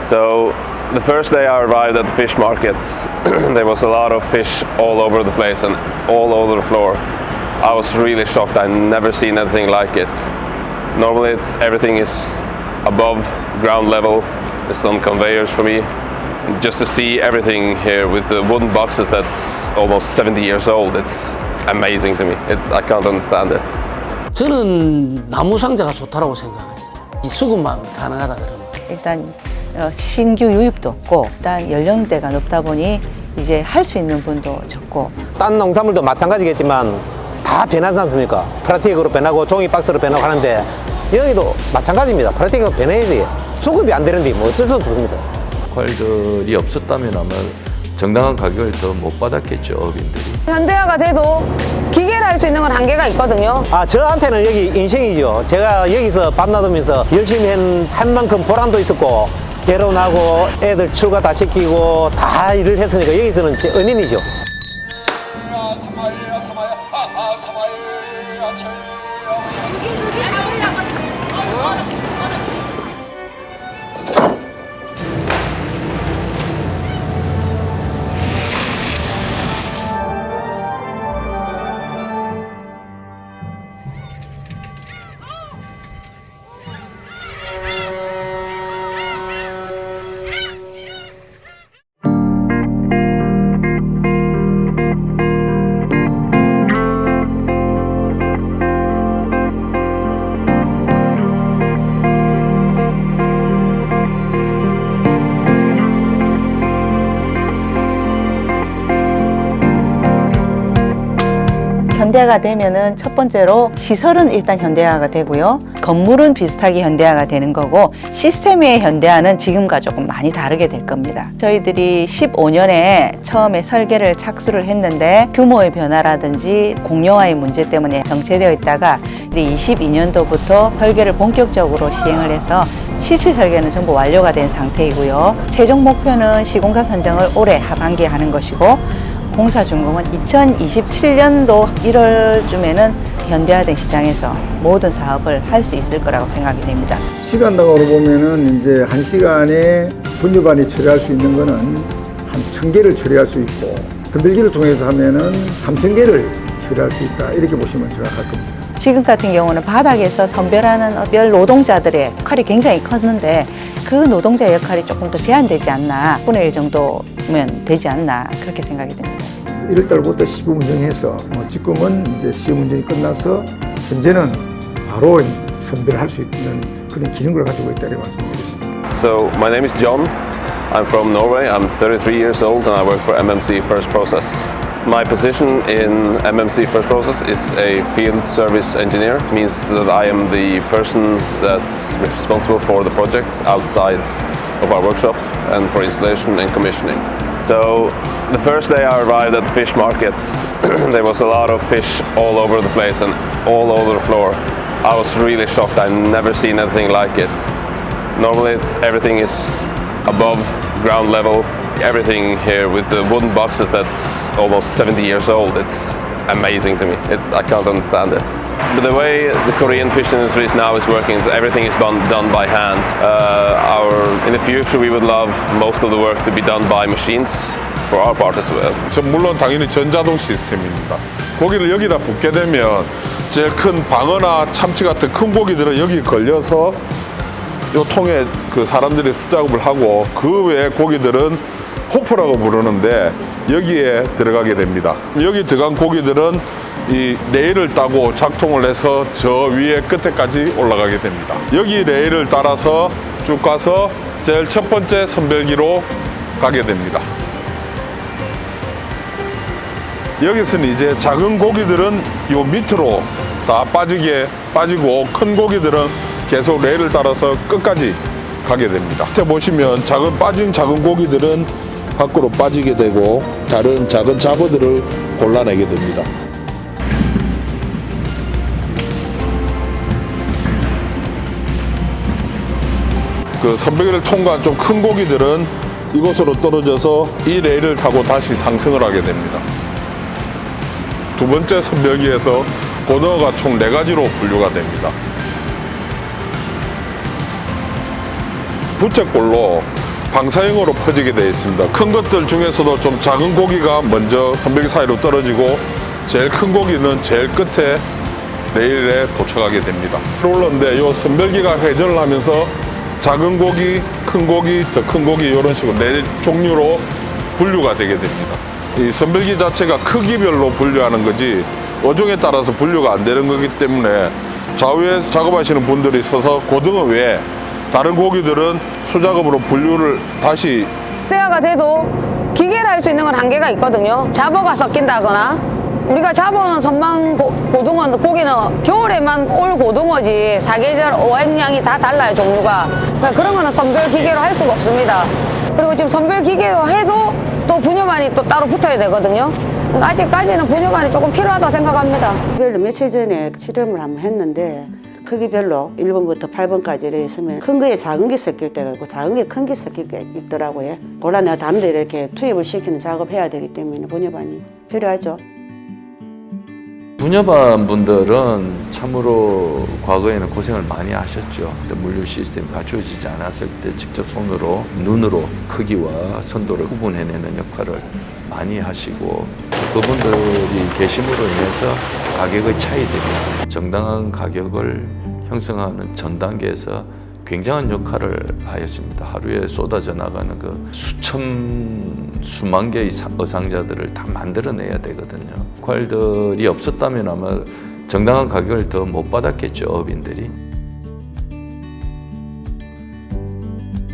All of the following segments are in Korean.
So the first day I arrived at the fish market, there was a lot of fish all over the place and all over the floor. I was really shocked. I never seen anything like it. Normally everything is above ground level. There's some conveyors for me. Just to see everything here with the wooden boxes that's almost 70 years old, it's amazing to me. I can't understand it. 저는 나무 상자가 좋다라고 생각하지. 이 수급만 가능하다 그러면. 일단 신규 유입도 없고 일단 연령대가 높다 보니 이제 할 수 있는 분도 적고. 딴 농산물도 마찬가지겠지만 다 변하지 않습니까? 플라스틱으로 변하고 종이 박스로 변하고 하는데 여기도 마찬가지입니다. 플라스틱으로 변해야 돼요. 수급이 안 되는데 뭐 어쩔 수 없습니다. 과일들이 없었다면 아마 정당한 가격을 더 못 받았겠죠, 어민들이. 현대화가 돼도 기계를 할 수 있는 건 한계가 있거든요. 저한테는 여기 인생이죠. 제가 여기서 밤낮으면서 열심히 한 만큼 보람도 있었고 결혼하고 애들 출가 다 시키고 다 일을 했으니까 여기서는 제 은인이죠. 현대화가 되면은 첫 번째로 시설은 일단 현대화가 되고요. 건물은 비슷하게 현대화가 되는 거고 시스템의 현대화는 지금과 조금 많이 다르게 될 겁니다. 저희들이 15년에 처음에 설계를 착수를 했는데 규모의 변화라든지 공용화의 문제 때문에 정체되어 있다가 22년도부터 설계를 본격적으로 시행을 해서 실시 설계는 전부 완료가 된 상태이고요. 최종 목표는 시공사 선정을 올해 하반기에 하는 것이고 공사 준공은 2027년도 1월쯤에는 현대화된 시장에서 모든 사업을 할 수 있을 거라고 생각이 됩니다. 시간당으로 보면은 이제 1시간에 분유반이 처리할 수 있는 거는 한 1000개를 처리할 수 있고 건들기를 통해서 하면은 3000개를 처리할 수 있다. 이렇게 보시면 정확할 겁니다. 지금 같은 경우는 바닥에서 선별하는 별 노동자들의 역할이 굉장히 컸는데 그 노동자 역할이 조금 더 제한되지 않나, 10분의 1 정도면 되지 않나 그렇게 생각이 됩니다. 1월달부터 시범 운영해서 지금은 이제 시험 운영이 끝나서 현재는 바로 선별할 수 있는 그런 기능을 가지고 있다고 말씀드리겠습니다. So my name is John. I'm from Norway. I'm 33 years old and I work for MMC First Process. My position in MMC First Process is a field service engineer. It means that I am the person that's responsible for the projects outside of our workshop and for installation and commissioning. So the first day I arrived at the fish market, there was a lot of fish all over the place and all over the floor. I was really shocked. I never seen anything like it. Normally everything is above ground level. Everything here with the wooden boxes that's almost 70 years old, it's amazing to me. I can't understand it. But the way the Korean fish industry is now is working, everything is done by hand. In the future we would love most of the work to be done by machines for our part as well. 물론 당연히 전자동 시스템입니다. 고기를 여기다 붓게 되면 제일 큰 방어나 참치 같은 큰 고기들은 여기 걸려서 이 통에 그 사람들이 수작업을 하고 그 외의 고기들은 호프라고 부르는데 여기에 들어가게 됩니다. 여기 들어간 고기들은 이 레일을 따고 작동을 해서 저 위에 끝에까지 올라가게 됩니다. 여기 레일을 따라서 쭉 가서 제일 첫 번째 선별기로 가게 됩니다. 여기서는 이제 작은 고기들은 요 밑으로 다 빠지고 큰 고기들은 계속 레일을 따라서 끝까지 가게 됩니다. 밑에 보시면 빠진 작은 고기들은 밖으로 빠지게 되고 다른 작은 잡어들을 골라내게 됩니다. 그 선별기를 통과한 좀 큰 고기들은 이곳으로 떨어져서 이 레일을 타고 다시 상승을 하게 됩니다. 두 번째 선별기에서 고등어가 총 4가지로 분류가 됩니다. 부채꼴로 방사형으로 퍼지게 되어 있습니다. 큰 것들 중에서도 좀 작은 고기가 먼저 선별기 사이로 떨어지고 제일 큰 고기는 제일 끝에 레일에 도착하게 됩니다. 롤러인데 이 선별기가 회전을 하면서 작은 고기, 큰 고기, 더 큰 고기 이런 식으로 네 종류로 분류가 되게 됩니다. 이 선별기 자체가 크기별로 분류하는 거지 어종에 따라서 분류가 안 되는 거기 때문에 좌우에 작업하시는 분들이 있어서 고등어 외에 다른 고기들은 수작업으로 분류를 다시 때가 돼도 기계를 할 수 있는 건 한계가 있거든요. 잡어가 섞인다거나 우리가 잡아오는 선망 고등어 고기는 겨울에만 올 고등어지 사계절 어획량이 다 달라요, 종류가. 그러니까 그런 거는 선별 기계로 할 수가 없습니다. 그리고 지금 선별 기계로 해도 또 분유반이 또 따로 붙어야 되거든요. 그러니까 아직까지는 분유반이 조금 필요하다고 생각합니다. 별로 며칠 전에 실험을 한번 했는데 크기별로 1번부터 8번까지 이렇게 있으면 큰 거에 작은 게 섞일 때가 있고 작은 게 큰 게 섞일 게 있더라고요. 몰라 내가 다른 데 이렇게 투입을 시키는 작업해야 되기 때문에 분유반이 필요하죠. 분여반 분들은 참으로 과거에는 고생을 많이 하셨죠. 물류 시스템이 갖춰지지 않았을 때 직접 손으로 눈으로 크기와 선도를 구분해내는 역할을 많이 하시고 그분들이 계심으로 인해서 가격의 차이들이 정당한 가격을 형성하는 전 단계에서 굉장한 역할을 하였습니다. 하루에 쏟아져 나가는 그 수만 개의 어상자들을 다 만들어내야 되거든요. 역할들이 없었다면 아마 정당한 가격을 더 못 받았겠죠, 업인들이.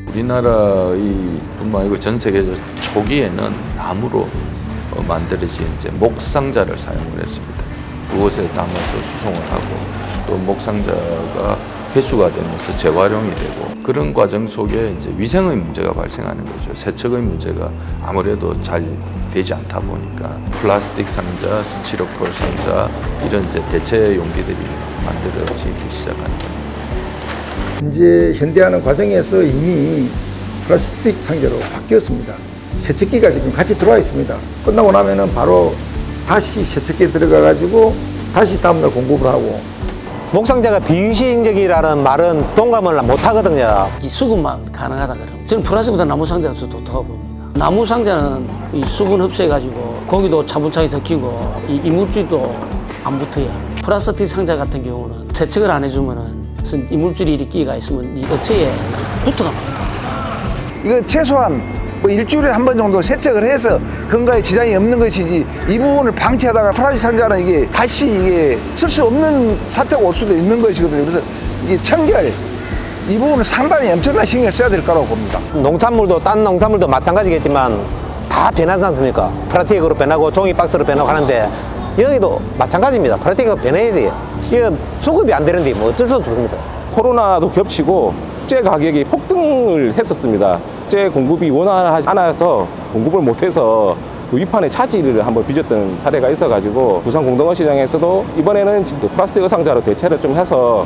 우리나라의 뿐만 아니고 전 세계적 초기에는 나무로 만들어진 이제 목상자를 사용을 했습니다. 그곳에 담아서 수송을 하고 또 목상자가 회수가 되면서 재활용이 되고 그런 과정 속에 이제 위생의 문제가 발생하는 거죠. 세척의 문제가 아무래도 잘 되지 않다 보니까 플라스틱 상자, 스티로폴 상자 이런 이제 대체 용기들이 만들어지기 시작하는 겁니다. 이제 현대화하는 과정에서 이미 플라스틱 상자로 바뀌었습니다. 세척기가 지금 같이 들어와 있습니다. 끝나고 나면은 바로 다시 세척기에 들어가 가지고 다시 다음날 공급을 하고. 목상자가 비위생적이라는 말은 동감을 못 하거든요. 이 수급만 가능하다 그러면 저는 플라스틱보다 나무 상자가 더 좋다고 봅니다. 나무 상자는 이 수분 흡수해가지고 고기도 차분차게 적히고 이 이물질도 안 붙어요. 플라스틱 상자 같은 경우는 세척을 안 해주면은 이물질이 끼가 있으면 이 어체에 붙어갑니다. 이거 최소한 뭐 일주일에 한 번 정도 세척을 해서 건강에 지장이 없는 것이지 이 부분을 방치하다가 플라스틱 상자는 이게 다시 이게 쓸 수 없는 사태가 올 수도 있는 것이거든요. 그래서 이게 청결 이 부분은 상당히 엄청난 신경을 써야 될 거라고 봅니다. 농산물도 딴 농산물도 마찬가지겠지만 다 변하지 않습니까? 플라스틱으로 변하고 종이 박스로 변하고 하는데 여기도 마찬가지입니다. 플라스틱으로 변해야 돼요. 이거 수급이 안 되는데 뭐 어쩔 수 없습니다. 코로나도 겹치고 쇠 가격이 폭등을 했었습니다. 쇠 공급이 원활하지 않아서 공급을 못해서 위판에 차질을 한번 빚었던 사례가 있어가지고 부산 공동어 시장에서도 이번에는 플라스틱 상자로 대체를 좀 해서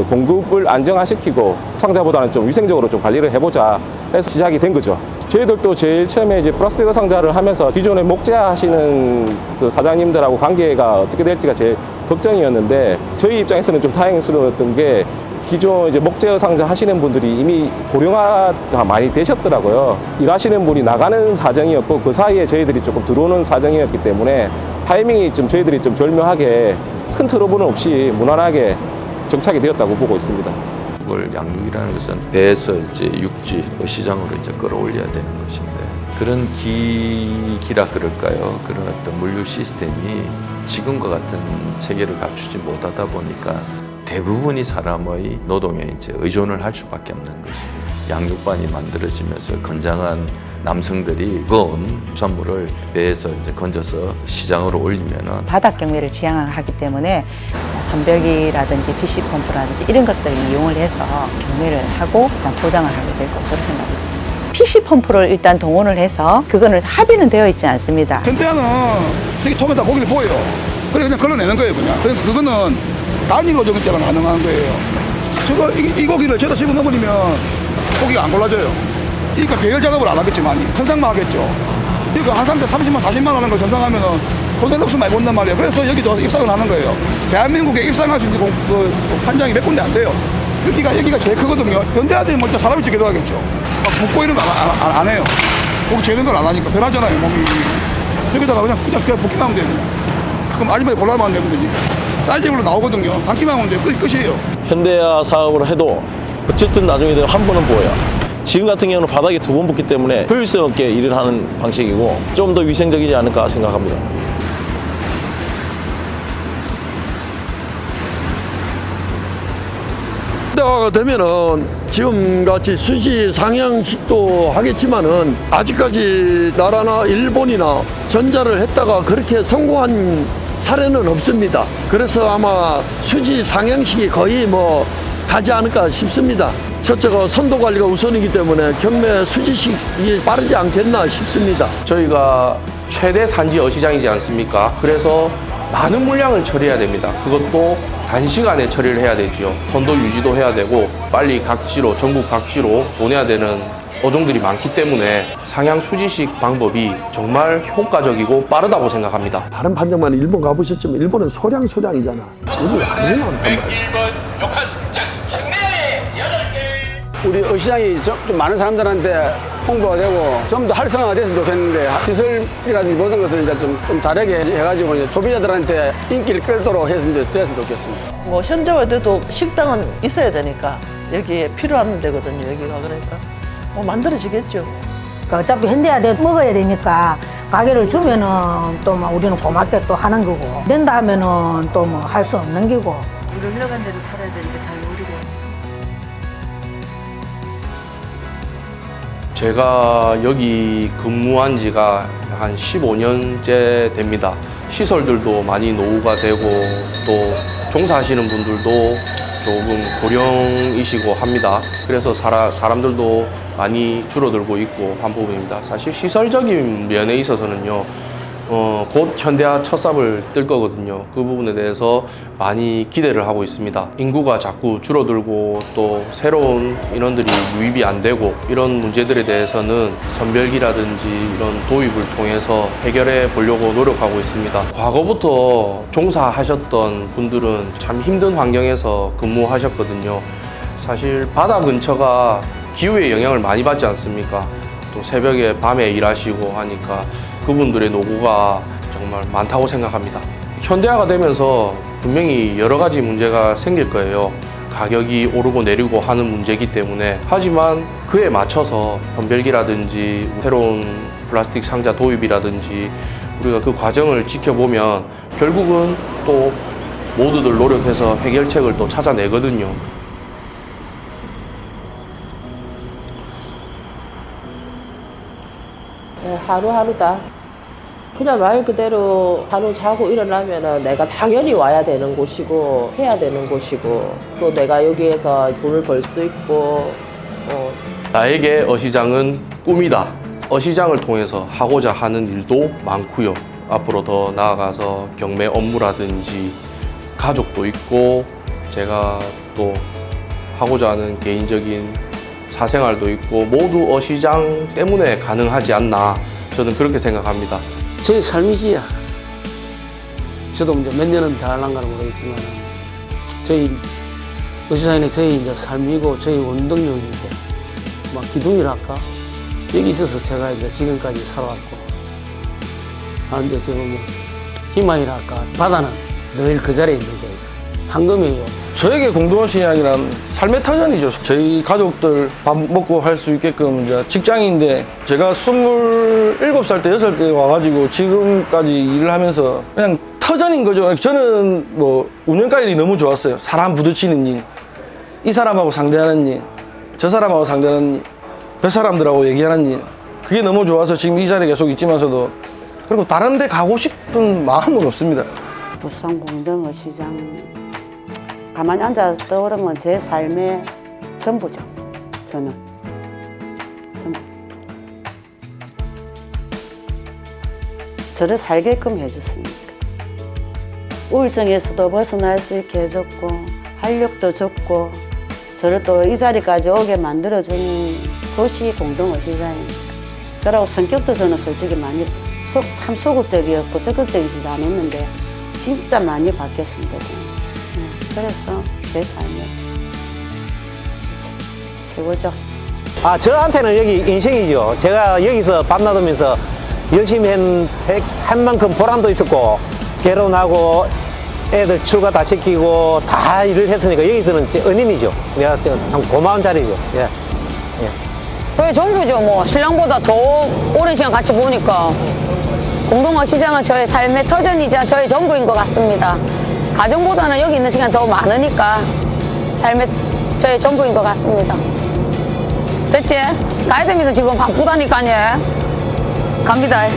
공급을 안정화시키고 상자보다는 좀 위생적으로 좀 관리를 해보자 해서 시작이 된 거죠. 저희들도 제일 처음에 이제 플라스틱 상자를 하면서 기존에 목재화 하시는 그 사장님들하고 관계가 어떻게 될지가 제일 걱정이었는데 저희 입장에서는 좀 다행스러웠던 게 기존 이제 목재 상자 하시는 분들이 이미 고령화가 많이 되셨더라고요. 일하시는 분이 나가는 사정이었고 그 사이에 저희들이 조금 들어오는 사정이었기 때문에 타이밍이 좀 저희들이 좀 절묘하게 큰 트러블은 없이 무난하게 정착이 되었다고 보고 있습니다. 그걸 양육이라는 것은 배에서 이제 육지 시장으로 이제 끌어올려야 되는 것인데 그런 기라 그럴까요? 그런 어떤 물류 시스템이 지금과 같은 체계를 갖추지 못하다 보니까 대부분이 사람의 노동에 이제 의존을 할 수밖에 없는 것이죠. 양육반이 만들어지면서 건장한 남성들이 무거운 수산물을 배에서 이제 건져서 시장으로 올리면은 바닥 경매를 지향하기 때문에 선별기라든지 PC 펌프라든지 이런 것들을 이용을 해서 경매를 하고 일단 보장을 하게 될 것으로 생각합니다. PC 펌프를 일단 동원을 해서 그거는 합의는 되어 있지 않습니다. 현대화는 저기 톱에다 고기를 보여요. 그래 그냥 걸러내는 거예요 그냥. 그러니까 그거는 단일 노정일 때만 가능한 거예요. 저거 이 고기를 저다 집어넣어버리면 고기가 안 골라져요. 그러니까 배열 작업을 안 하겠지만 현상만 하겠죠. 이거 한 상자 30만 40만 하는 걸 전상하면은 고대록수 많이 본단 말이에요. 그래서 여기도 입상을 하는 거예요. 대한민국에 입상할 수 있는 그 판장이 몇 군데 안 돼요. 여기가 제일 크거든요. 현대화되면 먼저 사람이 지게 들어가겠죠. 막 붓고 이런 거 안 해요. 고기 재는 걸 안 하니까 변하잖아요, 몸이. 여기다가 그냥 붓기만 하면 돼요, 그냥. 그럼 아줌마에 골라만 내면 되니까. 사이즈별로 나오거든요. 담기만 하면 돼요. 끝이에요. 현대화 사업을 해도 어쨌든 나중에 한 번은 보여요. 지금 같은 경우는 바닥에 2번 붙기 때문에 효율성 있게 일을 하는 방식이고 좀 더 위생적이지 않을까 생각합니다. 현대화가 되면은 지금같이 수지 상향식도 하겠지만은 아직까지 나라나 일본이나 전자를 했다가 그렇게 성공한 사례는 없습니다. 그래서 아마 수지 상향식이 거의 뭐 가지 않을까 싶습니다. 첫째가 선도 관리가 우선이기 때문에 경매 수지식이 빠르지 않겠나 싶습니다. 저희가 최대 산지 어시장이지 않습니까? 그래서 많은 물량을 처리해야 됩니다. 그것도 단시간에 처리를 해야 되죠. 선도 유지도 해야 되고 빨리 각지로, 전국 각지로 보내야 되는 어종들이 많기 때문에 상향 수지식 방법이 정말 효과적이고 빠르다고 생각합니다. 다른 판정만 일본 가보셨지만 일본은 소량이잖아. 우리 아니면 안 말이야. 우리 어시장이 좀 많은 사람들한테 홍보가 되고 좀 더 활성화됐으면 좋겠는데 시설이라든지 모든 것을 이제 좀 다르게 해가지고 이제 소비자들한테 인기를 끌도록 했으면 좋겠습니다. 뭐 현대화돼도 식당은 있어야 되니까 여기에 필요한 데거든요. 여기가 그러니까 뭐 만들어지겠죠. 그러니까 어차피 현대화돼 먹어야 되니까 가게를 주면은 또 뭐 우리는 고맙게 또 하는 거고 된다 하면은 또 뭐 할 수 없는 거고. 우리 흘러간 대로 살아야 되니까 잘 누리고. 제가 여기 근무한 지가 한 15년째 됩니다. 시설들도 많이 노후가 되고 또 종사하시는 분들도 조금 고령이시고 합니다. 그래서 사람들도 많이 줄어들고 있고 한 부분입니다. 사실 시설적인 면에 있어서는요. 곧 현대화 첫 삽을 뜰 거거든요. 그 부분에 대해서 많이 기대를 하고 있습니다. 인구가 자꾸 줄어들고 또 새로운 인원들이 유입이 안 되고 이런 문제들에 대해서는 선별기라든지 이런 도입을 통해서 해결해 보려고 노력하고 있습니다. 과거부터 종사하셨던 분들은 참 힘든 환경에서 근무하셨거든요. 사실 바다 근처가 기후의 영향을 많이 받지 않습니까? 또 새벽에 밤에 일하시고 하니까 그분들의 노고가 정말 많다고 생각합니다. 현대화가 되면서 분명히 여러 가지 문제가 생길 거예요. 가격이 오르고 내리고 하는 문제이기 때문에. 하지만 그에 맞춰서 선별기라든지 새로운 플라스틱 상자 도입이라든지 우리가 그 과정을 지켜보면 결국은 또 모두들 노력해서 해결책을 또 찾아내거든요. 하루하루다. 그냥 말 그대로 하루 자고 일어나면은 내가 당연히 와야 되는 곳이고 해야 되는 곳이고 또 내가 여기에서 돈을 벌 수 있고 나에게 어시장은 꿈이다. 어시장을 통해서 하고자 하는 일도 많고요. 앞으로 더 나아가서 경매 업무라든지 가족도 있고 제가 또 하고자 하는 개인적인 사생활도 있고 모두 어시장 때문에 가능하지 않나 저는 그렇게 생각합니다. 저희 삶이지야. 저도 이제 몇 년은 더 할란가는 모르겠지만 저희 어시장이 저희 이제 삶이고 저희 원동력이고 막 기둥이랄까 여기 있어서 제가 이제 지금까지 살아왔고 하는데 지금 희망이랄까 바다는 늘 그 자리에 있는 거예요. 황금이에요. 저에게 공동어시장이란 삶의 터전이죠. 저희 가족들 밥 먹고 할 수 있게끔 이제 직장인인데 제가 27살 때, 6살 때 와가지고 지금까지 일을 하면서 그냥 터전인 거죠. 저는 뭐 운영가 일이 너무 좋았어요. 사람 부딪히는 일, 이 사람하고 상대하는 일, 저 사람하고 상대하는 일, 저 사람들하고 얘기하는 일, 그게 너무 좋아서 지금 이 자리에 계속 있지만서도 그리고 다른 데 가고 싶은 마음은 없습니다. 부산 공동어시장 가만히 앉아서 떠오르면 제 삶의 전부죠. 저는 전부. 저를 살게끔 해줬으니까. 우울증에서도 벗어날 수 있게 해줬고 활력도 줬고 저를 또 이 자리까지 오게 만들어준 도시 공동어시장이니까. 그러고 성격도 저는 솔직히 많이 참 소극적이었고 적극적이지도 않았는데 진짜 많이 바뀌었습니다. 저는. 그래서 제 삶은 최고죠. 저한테는 여기 인생이죠. 제가 여기서 밤낮으면서 열심히 한 만큼 보람도 있었고, 결혼하고 애들 출가 다 시키고 다 일을 했으니까 여기서는 은인이죠. 내가 참 고마운 자리죠. 예. 그게 전부죠. 뭐 신랑보다 더 오랜 시간 같이 보니까 공동어 시장은 저의 삶의 터전이자 저의 전부인 것 같습니다. 가정보다는 여기 있는 시간 더 많으니까 삶의 저의 전부인 것 같습니다. 됐지? 가야 됩니다. 지금 바쁘다니까요. 갑니다.